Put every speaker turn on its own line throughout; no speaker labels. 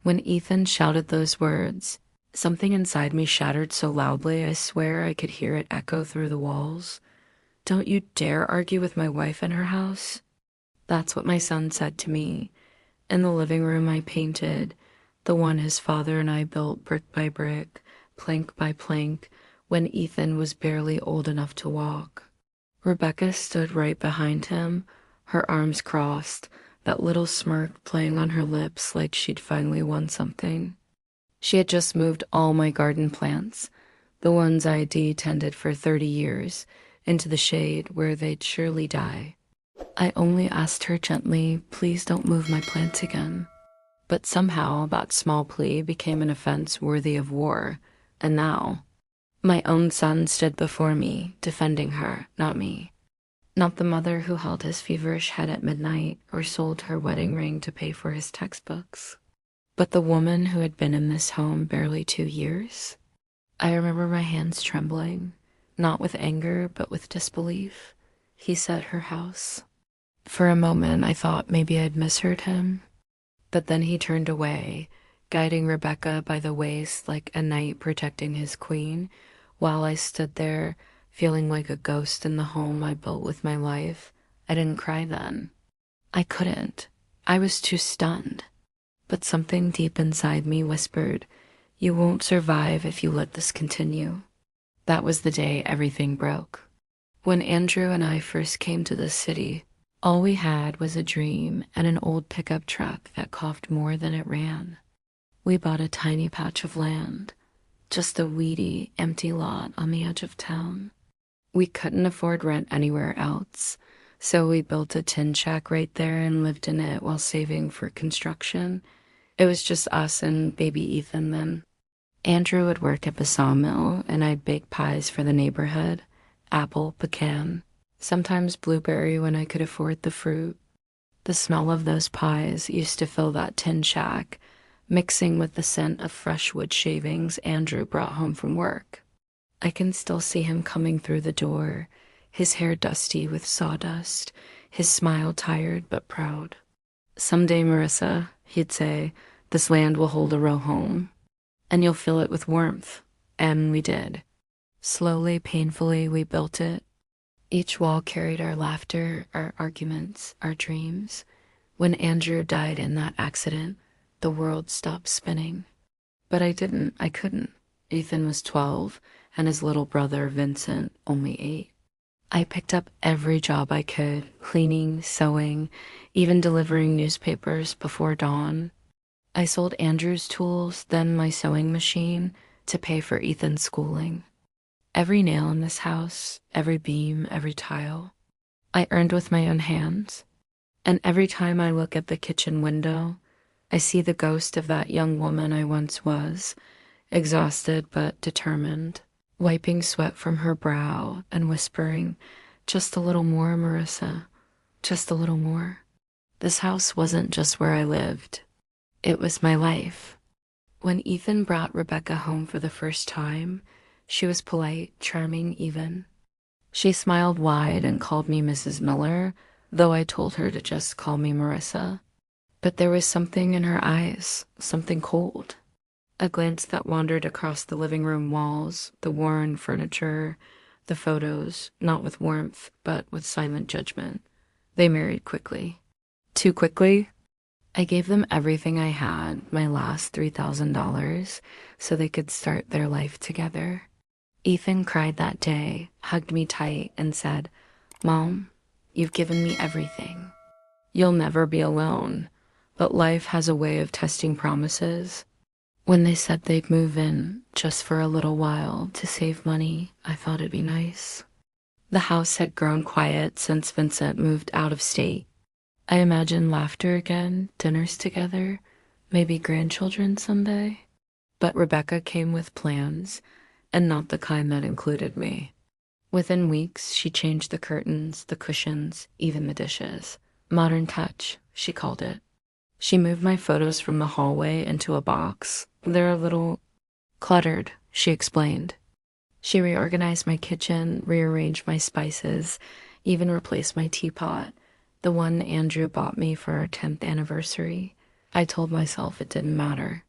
When Ethan shouted those words, something inside me shattered so loudly I swear I could hear it echo through the walls. "Don't you dare argue with my wife in her house." That's what my son said to me. In the living room I painted, the one his father and I built brick by brick, plank by plank, when Ethan was barely old enough to walk. Rebecca stood right behind him, her arms crossed, that little smirk playing on her lips like she'd finally won something. She had just moved all my garden plants, the ones I'd tended for 30 years, into the shade where they'd surely die. I only asked her gently, "Please don't move my plants again." But somehow that small plea became an offense worthy of war, and now my own son stood before me, defending her, not me. Not the mother who held his feverish head at midnight or sold her wedding ring to pay for his textbooks, but the woman who had been in this home barely 2 years. I remember my hands trembling, not with anger, but with disbelief. He said her house. For a moment, I thought maybe I'd misheard him, but then he turned away, guiding Rebecca by the waist like a knight protecting his queen, while I stood there, feeling like a ghost in the home I built with my life. I didn't cry then. I couldn't. I was too stunned. But something deep inside me whispered, "You won't survive if you let this continue." That was the day everything broke. When Andrew and I first came to this city, all we had was a dream and an old pickup truck that coughed more than it ran. We bought a tiny patch of land, just a weedy, empty lot on the edge of town. We couldn't afford rent anywhere else, so we built a tin shack right there and lived in it while saving for construction. It was just us and baby Ethan then. Andrew would work at the sawmill, and I'd bake pies for the neighborhood, apple, pecan, sometimes blueberry when I could afford the fruit. The smell of those pies used to fill that tin shack, mixing with the scent of fresh wood shavings Andrew brought home from work. I can still see him coming through the door, his hair dusty with sawdust, his smile tired but proud. "Someday, Marissa," he'd say, "this land will hold a row home, and you'll fill it with warmth." And we did. Slowly, painfully, we built it. Each wall carried our laughter, our arguments, our dreams. When Andrew died in that accident, the world stopped spinning. But I couldn't. Ethan was 12, and his little brother, Vincent, only 8. I picked up every job I could, cleaning, sewing, even delivering newspapers before dawn. I sold Andrew's tools, then my sewing machine, to pay for Ethan's schooling. Every nail in this house, every beam, every tile, I earned with my own hands. And every time I look at the kitchen window, I see the ghost of that young woman I once was, exhausted but determined, wiping sweat from her brow and whispering, "Just a little more, Marissa, just a little more." This house wasn't just where I lived. It was my life. When Ethan brought Rebecca home for the first time, she was polite, charming even. She smiled wide and called me Mrs. Miller, though I told her to just call me Marissa. But there was something in her eyes, something cold. A glance that wandered across the living room walls, the worn furniture, the photos, not with warmth, but with silent judgment. They married quickly. Too quickly? I gave them everything I had, my last $3,000, so they could start their life together. Ethan cried that day, hugged me tight, and said, "Mom, you've given me everything. You'll never be alone, but life has a way of testing promises." When they said they'd move in, just for a little while, to save money, I thought it'd be nice. The house had grown quiet since Vincent moved out of state. I imagined laughter again, dinners together, maybe grandchildren someday. But Rebecca came with plans, and not the kind that included me. Within weeks, she changed the curtains, the cushions, even the dishes. Modern touch, she called it. She moved my photos from the hallway into a box. "They're a little cluttered," she explained. She reorganized my kitchen, rearranged my spices, even replaced my teapot, the one Andrew bought me for our 10th anniversary. I told myself it didn't matter.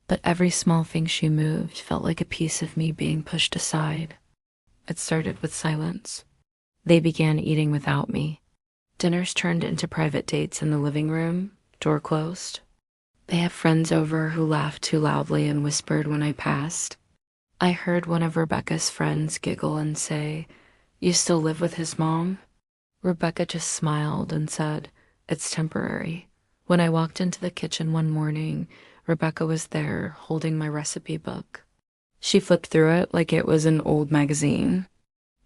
But every small thing she moved felt like a piece of me being pushed aside. It started with silence. They began eating without me. Dinners turned into private dates in the living room, door closed. They had friends over who laughed too loudly and whispered when I passed. I heard one of Rebecca's friends giggle and say, "You still live with his mom?" Rebecca just smiled and said, "It's temporary." When I walked into the kitchen one morning, Rebecca was there holding my recipe book. She flipped through it like it was an old magazine.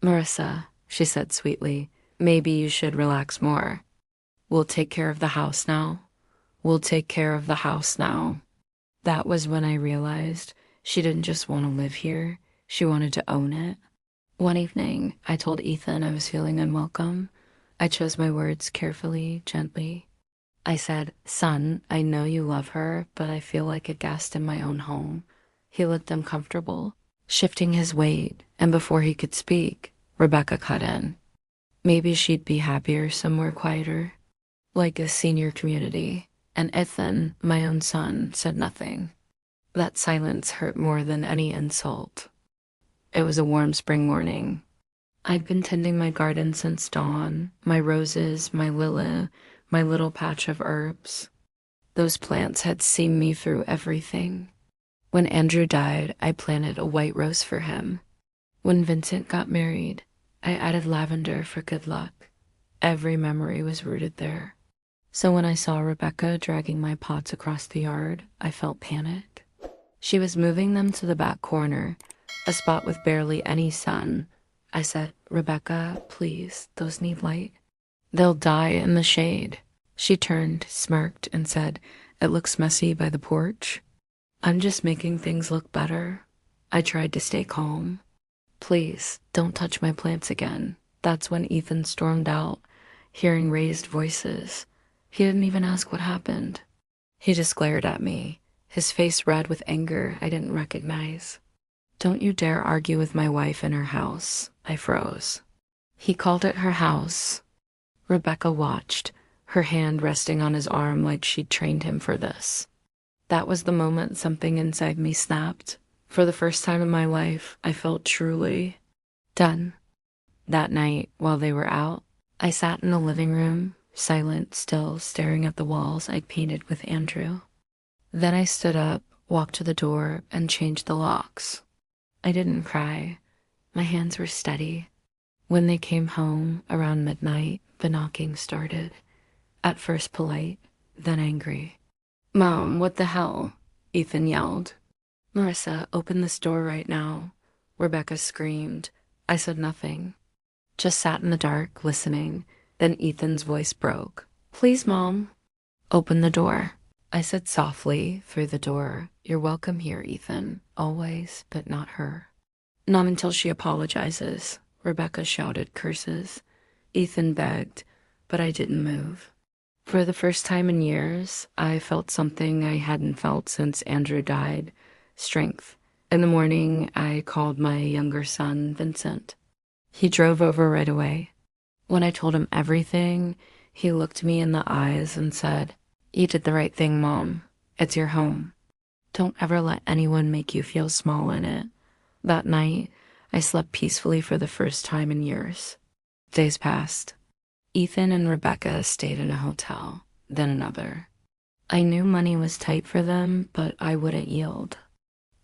"Marissa," she said sweetly, "maybe you should relax more. We'll take care of the house now. We'll take care of the house now." That was when I realized she didn't just want to live here, she wanted to own it. One evening, I told Ethan I was feeling unwelcome. I chose my words carefully, gently. I said, "Son, I know you love her, but I feel like a guest in my own home." He looked uncomfortable, shifting his weight, and before he could speak, Rebecca cut in. Maybe she'd be happier somewhere quieter, like a senior community. And Ethan, my own son, said nothing. That silence hurt more than any insult. It was a warm spring morning. I'd been tending my garden since dawn, my roses, my lily, my little patch of herbs. Those plants had seen me through everything. When Andrew died, I planted a white rose for him. When Vincent got married, I added lavender for good luck. Every memory was rooted there. So when I saw Rebecca dragging my pots across the yard, I felt panic. She was moving them to the back corner, a spot with barely any sun. I said, "Rebecca, please, those need light. They'll die in the shade." She turned, smirked, and said, "It looks messy by the porch." "I'm just making things look better." I tried to stay calm. "Please, don't touch my plants again." That's when Ethan stormed out, hearing raised voices. He didn't even ask what happened. He just glared at me, his face red with anger I didn't recognize. "Don't you dare argue with my wife in her house." I froze. He called it her house. Rebecca watched, her hand resting on his arm like she'd trained him for this. That was the moment something inside me snapped. For the first time in my life, I felt truly done. That night, while they were out, I sat in the living room, silent, still, staring at the walls I'd painted with Andrew. Then I stood up, walked to the door, and changed the locks. I didn't cry. My hands were steady. When they came home, around midnight, the knocking started. At first polite, then angry. "Mom, what the hell?" Ethan yelled. "Marissa, open this door right now." Rebecca screamed. I said nothing. Just sat in the dark, listening. Then Ethan's voice broke. "Please, Mom." "Open the door." I said softly through the door, "You're welcome here, Ethan. Always, but not her." "Not until she apologizes." Rebecca shouted curses. Ethan begged, but I didn't move. For the first time in years, I felt something I hadn't felt since Andrew died. Strength. In the morning, I called my younger son, Vincent. He drove over right away. When I told him everything, he looked me in the eyes and said, "You did the right thing, Mom. It's your home. Don't ever let anyone make you feel small in it." That night, I slept peacefully for the first time in years. Days passed. Ethan and Rebecca stayed in a hotel, then another. I knew money was tight for them, but I wouldn't yield.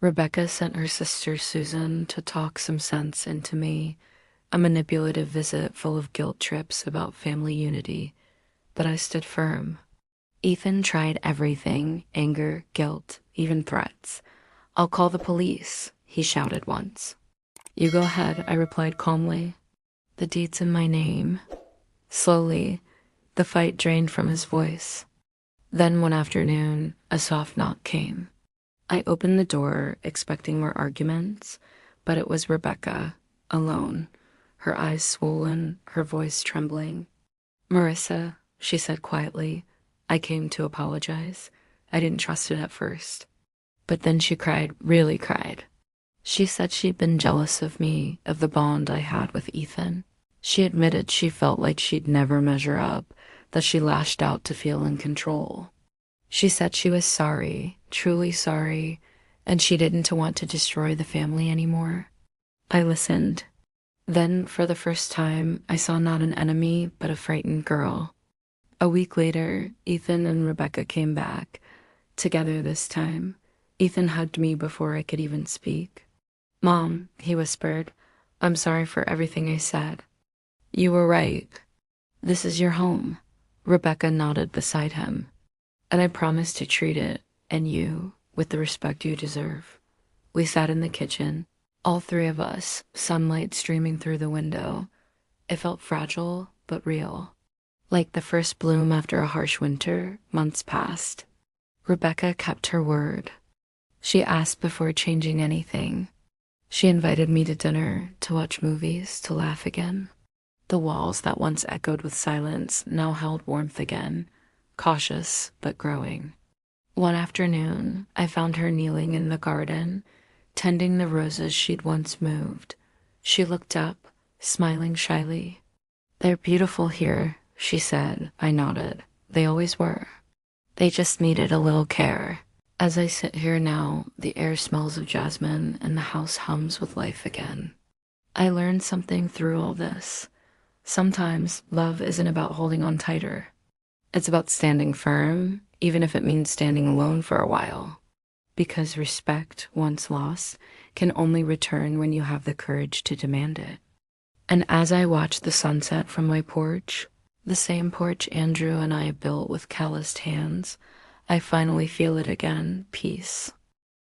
Rebecca sent her sister Susan to talk some sense into me, a manipulative visit full of guilt trips about family unity, but I stood firm. Ethan tried everything, anger, guilt, even threats. "I'll call the police," he shouted once. "You go ahead," I replied calmly. "The deed's in my name." Slowly, the fight drained from his voice. Then one afternoon, a soft knock came. I opened the door, expecting more arguments, but it was Rebecca, alone, her eyes swollen, her voice trembling. "Marissa," she said quietly, "I came to apologize. I didn't trust it at first." But then she cried, really cried. She said she'd been jealous of me, of the bond I had with Ethan. She admitted she felt like she'd never measure up, that she lashed out to feel in control. She said she was sorry, truly sorry, and she didn't want to destroy the family anymore. I listened. Then, for the first time, I saw not an enemy, but a frightened girl. A week later, Ethan and Rebecca came back, together this time. Ethan hugged me before I could even speak. "Mom," he whispered, "I'm sorry for everything I said." "You were right. This is your home." Rebecca nodded beside him. "And I promise to treat it, and you, with the respect you deserve." We sat in the kitchen, all three of us, sunlight streaming through the window. It felt fragile, but real. Like the first bloom after a harsh winter. Months passed. Rebecca kept her word. She asked before changing anything. She invited me to dinner, to watch movies, to laugh again. The walls that once echoed with silence now held warmth again, cautious but growing. One afternoon, I found her kneeling in the garden, tending the roses she'd once moved. She looked up, smiling shyly. "They're beautiful here," she said. I nodded. "They always were. They just needed a little care." As I sit here now, the air smells of jasmine and the house hums with life again. I learned something through all this. Sometimes love isn't about holding on tighter. It's about standing firm, even if it means standing alone for a while. Because respect, once lost, can only return when you have the courage to demand it. And as I watch the sunset from my porch, the same porch Andrew and I built with calloused hands, I finally feel it again, peace.